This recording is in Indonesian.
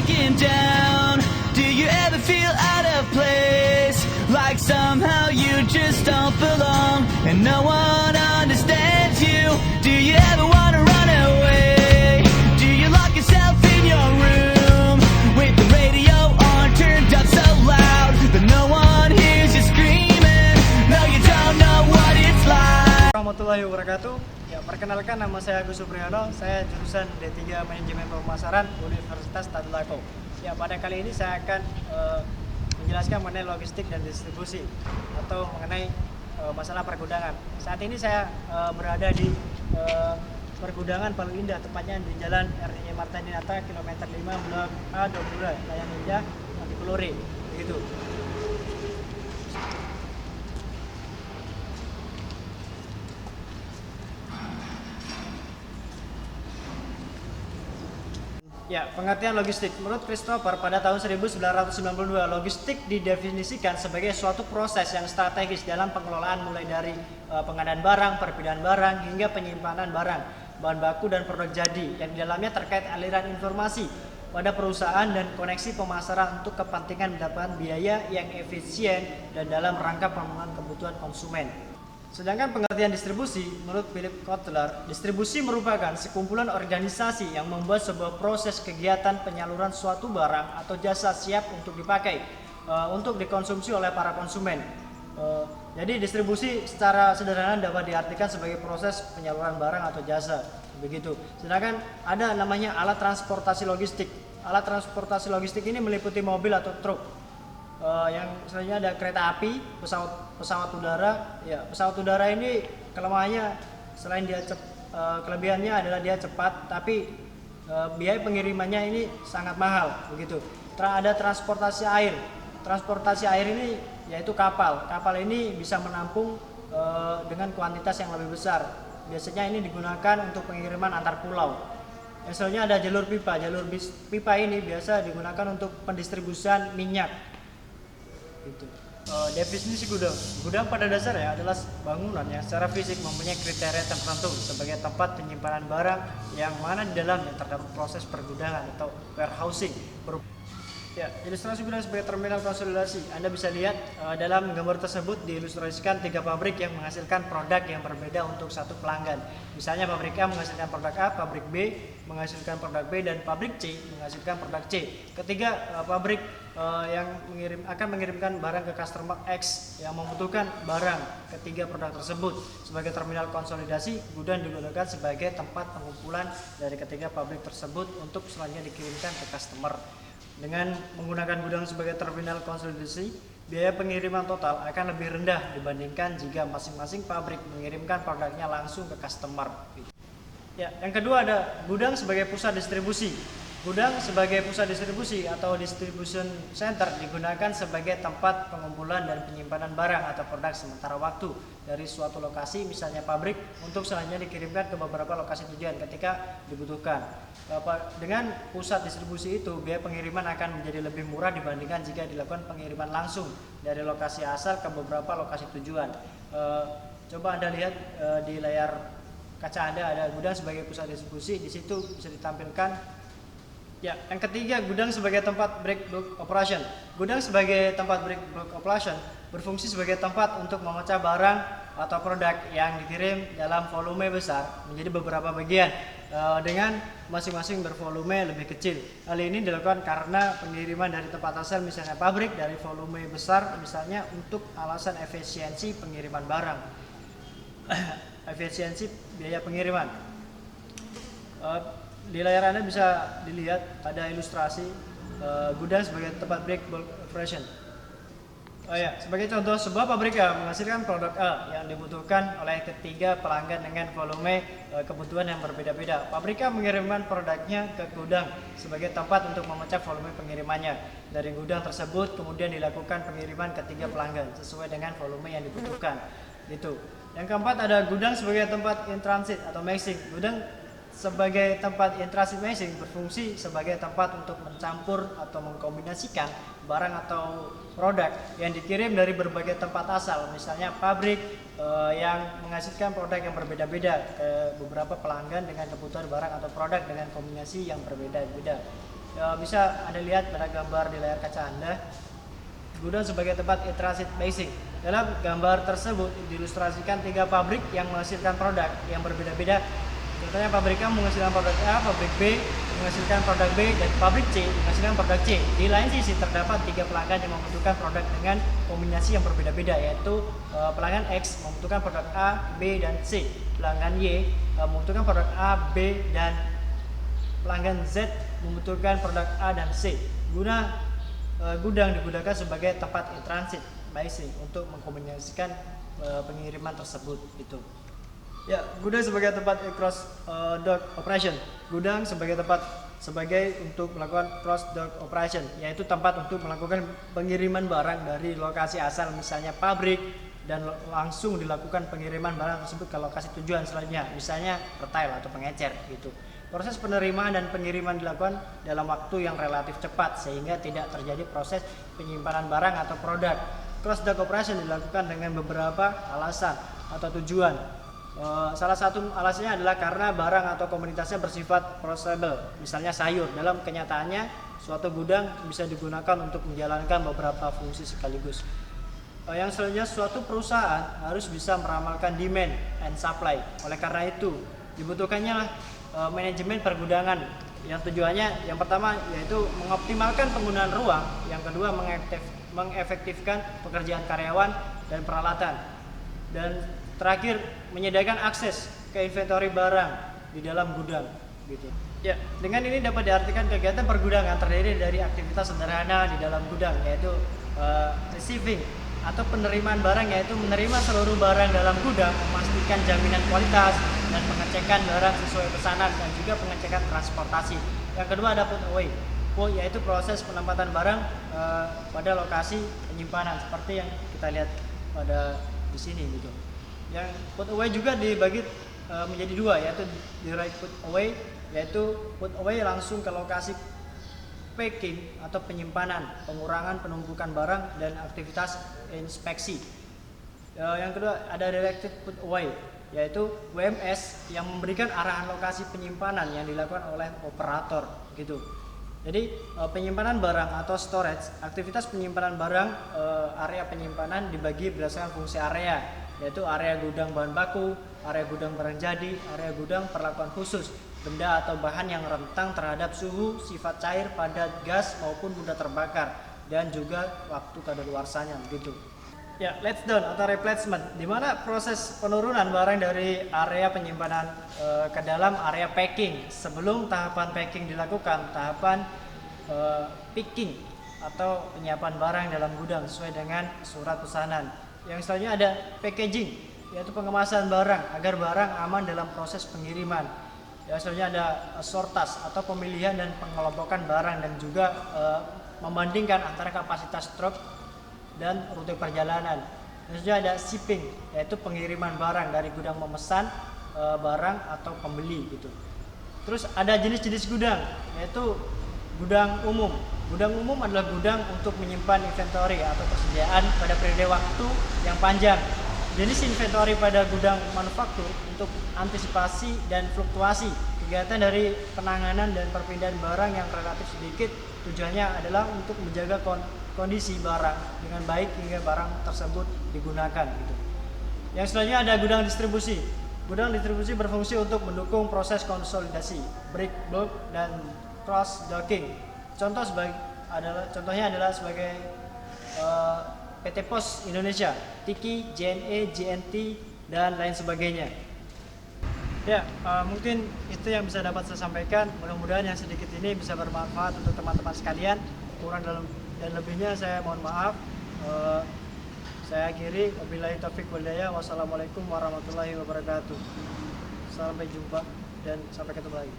breaking down? Do you ever feel out of place? Like somehow you just don't belong and no one understands you? Do you ever wanna run away? Do you lock yourself in your room with the radio on turned up so loud that no one hears you screaming? No, you don't know what it's like. Warahmatullahi wabarakatuh. Ya, perkenalkan, nama saya Agus Supriyono. Saya jurusan D3 Manajemen Pemasaran Universitas Tadulako. Ya, pada kali ini saya akan menjelaskan mengenai logistik dan distribusi atau mengenai masalah pergudangan. Saat ini saya berada di pergudangan Palu Indah, tepatnya di Jalan RI Marta Dinata, kilometer 5, Blok A, Dobura, Layan Indah, Antipuluri, begitu. Ya, pengertian logistik. Menurut Christopher pada tahun 1992, logistik didefinisikan sebagai suatu proses yang strategis dalam pengelolaan mulai dari pengadaan barang, perpindahan barang, hingga penyimpanan barang, bahan baku dan produk jadi, yang di dalamnya terkait aliran informasi pada perusahaan dan koneksi pemasaran untuk kepentingan mendapatkan biaya yang efisien dan dalam rangka pemenuhan kebutuhan konsumen. Sedangkan pengertian distribusi, menurut Philip Kotler, distribusi merupakan sekumpulan organisasi yang membuat sebuah proses kegiatan penyaluran suatu barang atau jasa siap untuk dipakai untuk dikonsumsi oleh para konsumen. Jadi distribusi secara sederhana dapat diartikan sebagai proses penyaluran barang atau jasa, begitu. Sedangkan ada namanya alat transportasi logistik. Alat transportasi logistik ini meliputi mobil atau truk. Yang selanjutnya ada kereta api, pesawat udara. Ya, pesawat udara ini kelemahannya selain dia kelebihannya adalah dia cepat, tapi biaya pengirimannya ini sangat mahal, begitu. Ada transportasi air. Transportasi air ini yaitu kapal. Kapal ini bisa menampung dengan kuantitas yang lebih besar. Biasanya ini digunakan untuk pengiriman antar pulau. Yang selanjutnya ada jalur pipa. Jalur pipa ini biasa digunakan untuk pendistribusian minyak. Gitu. Definisi gudang. Gudang pada dasarnya adalah bangunan yang secara fisik mempunyai kriteria tertentu sebagai tempat penyimpanan barang yang mana di dalamnya terdapat proses pergudangan atau warehousing. Ya, ilustrasi gudang sebagai terminal konsolidasi. Anda bisa lihat dalam gambar tersebut diilustrasikan 3 pabrik yang menghasilkan produk yang berbeda untuk satu pelanggan. Misalnya pabrik A menghasilkan produk A, pabrik B menghasilkan produk B, dan pabrik C menghasilkan produk C. Ketiga, pabrik yang akan mengirimkan barang ke customer X yang membutuhkan barang ketiga produk tersebut. Sebagai terminal konsolidasi, gudang digunakan sebagai tempat pengumpulan dari ketiga pabrik tersebut untuk selanjutnya dikirimkan ke customer. Dengan menggunakan gudang sebagai terminal konsolidasi, biaya pengiriman total akan lebih rendah dibandingkan jika masing-masing pabrik mengirimkan produknya langsung ke customer. Ya, yang kedua ada gudang sebagai pusat distribusi. Gudang sebagai pusat distribusi atau distribution center digunakan sebagai tempat pengumpulan dan penyimpanan barang atau produk sementara waktu dari suatu lokasi, misalnya pabrik, untuk selanjutnya dikirimkan ke beberapa lokasi tujuan ketika dibutuhkan. Dengan pusat distribusi itu, biaya pengiriman akan menjadi lebih murah dibandingkan jika dilakukan pengiriman langsung dari lokasi asal ke beberapa lokasi tujuan. Coba Anda lihat di layar kaca Anda ada gudang sebagai pusat distribusi. Di situ bisa ditampilkan. Ya, yang ketiga, gudang sebagai tempat break bulk operation. Gudang sebagai tempat break bulk operation berfungsi sebagai tempat untuk memecah barang atau produk yang dikirim dalam volume besar menjadi beberapa bagian dengan masing-masing bervolume lebih kecil. Hal ini dilakukan karena pengiriman dari tempat asal, misalnya pabrik, dari volume besar, misalnya untuk alasan efisiensi pengiriman barang, efisiensi biaya pengiriman. Di layar Anda bisa dilihat ada ilustrasi gudang sebagai tempat break bulk operation. Sebagai contoh, sebuah pabrik A menghasilkan produk A yang dibutuhkan oleh ketiga pelanggan dengan volume kebutuhan yang berbeda-beda. Pabrik A mengirimkan produknya ke gudang sebagai tempat untuk memecah volume pengirimannya. Dari gudang tersebut kemudian dilakukan pengiriman ke tiga pelanggan sesuai dengan volume yang dibutuhkan. Gitu. Yang keempat ada gudang sebagai tempat in transit atau mixing. Gudang sebagai tempat in transit mixing berfungsi sebagai tempat untuk mencampur atau mengkombinasikan barang atau produk yang dikirim dari berbagai tempat asal, misalnya pabrik yang menghasilkan produk yang berbeda-beda ke beberapa pelanggan dengan kebutuhan barang atau produk dengan kombinasi yang berbeda-beda. Bisa Anda lihat pada gambar di layar kaca Anda, gudang sebagai tempat in-transit basing. Dalam gambar tersebut diilustrasikan 3 pabrik yang menghasilkan produk yang berbeda-beda. Contohnya pabrik A menghasilkan produk A, pabrik B menghasilkan produk B, dan pabrik C menghasilkan produk C. Di lain sisi terdapat 3 pelanggan yang membutuhkan produk dengan kombinasi yang berbeda-beda, yaitu pelanggan X membutuhkan produk A, B, dan C. Pelanggan Y membutuhkan produk A, B, dan pelanggan Z membutuhkan produk A dan C. Gudang digunakan sebagai tempat in-transit basing untuk mengkombinasikan pengiriman tersebut itu. Ya, gudang sebagai tempat cross dock operation. Gudang sebagai untuk melakukan cross dock operation, yaitu tempat untuk melakukan pengiriman barang dari lokasi asal, misalnya pabrik, dan langsung dilakukan pengiriman barang tersebut ke lokasi tujuan selanjutnya, misalnya retail atau pengecer gitu. Proses penerimaan dan pengiriman dilakukan dalam waktu yang relatif cepat sehingga tidak terjadi proses penyimpanan barang atau produk. Cross dock operation dilakukan dengan beberapa alasan atau tujuan. Salah satu alasannya adalah karena barang atau komoditasnya bersifat perishable, misalnya sayur. Dalam kenyataannya, suatu gudang bisa digunakan untuk menjalankan beberapa fungsi sekaligus. Yang selanjutnya, suatu perusahaan harus bisa meramalkan demand and supply. Oleh karena itu, dibutuhkannya manajemen pergudangan yang tujuannya yang pertama yaitu mengoptimalkan penggunaan ruang, yang kedua mengefektifkan pekerjaan karyawan dan peralatan, dan terakhir menyediakan akses ke inventory barang di dalam gudang gitu. Ya, dengan ini dapat diartikan kegiatan pergudangan terdiri dari aktivitas sederhana di dalam gudang, yaitu receiving atau penerimaan barang, yaitu menerima seluruh barang dalam gudang, memastikan jaminan kualitas dan pengecekan barang sesuai pesanan, dan juga pengecekan transportasi. Yang kedua ada put away, yaitu proses penempatan barang pada lokasi penyimpanan seperti yang kita lihat pada di sini gitu. Yang put away juga dibagi menjadi 2, yaitu direct put away, yaitu put away langsung ke lokasi packing atau penyimpanan, pengurangan penumpukan barang, dan aktivitas inspeksi. Yang kedua ada directed put away, yaitu WMS yang memberikan arahan lokasi penyimpanan yang dilakukan oleh operator gitu. Jadi penyimpanan barang atau storage, aktivitas penyimpanan barang, area penyimpanan dibagi berdasarkan fungsi area, yaitu area gudang bahan baku, area gudang barang jadi, area gudang perlakuan khusus, benda atau bahan yang rentang terhadap suhu, sifat cair, padat, gas maupun mudah terbakar, dan juga waktu kadaluarsanya gitu. Ya, letdown atau replacement, di mana proses penurunan barang dari area penyimpanan ke dalam area packing. Sebelum tahapan packing dilakukan, tahapan picking atau penyiapan barang dalam gudang sesuai dengan surat pesanan. Yang selanjutnya ada packaging, yaitu pengemasan barang agar barang aman dalam proses pengiriman. Yang selanjutnya ada sortas atau pemilihan dan pengelompokan barang, dan juga membandingkan antara kapasitas truk dan rute perjalanan. Dan juga ada shipping, yaitu pengiriman barang dari gudang memesan barang atau pembeli gitu. Terus ada jenis-jenis gudang, yaitu gudang umum. Gudang umum adalah gudang untuk menyimpan inventory atau persediaan pada periode waktu yang panjang. Jenis inventory pada gudang manufaktur untuk antisipasi dan fluktuasi kegiatan dari penanganan dan perpindahan barang yang relatif sedikit. Tujuannya adalah untuk menjaga kondisi barang dengan baik hingga barang tersebut digunakan gitu. Yang selanjutnya ada gudang distribusi. Gudang distribusi berfungsi untuk mendukung proses konsolidasi, break bulk, dan cross docking. Contohnya adalah sebagai PT Pos Indonesia, Tiki, JNE, JNT, dan lain sebagainya. Ya, mungkin itu yang bisa dapat saya sampaikan. Mudah-mudahan yang sedikit ini bisa bermanfaat untuk teman-teman sekalian. Kurang dan lebihnya saya mohon maaf. Saya akhiri. Wabillahi taufiq wal hidayah. Wassalamualaikum warahmatullahi wabarakatuh. Sampai jumpa dan sampai ketemu lagi.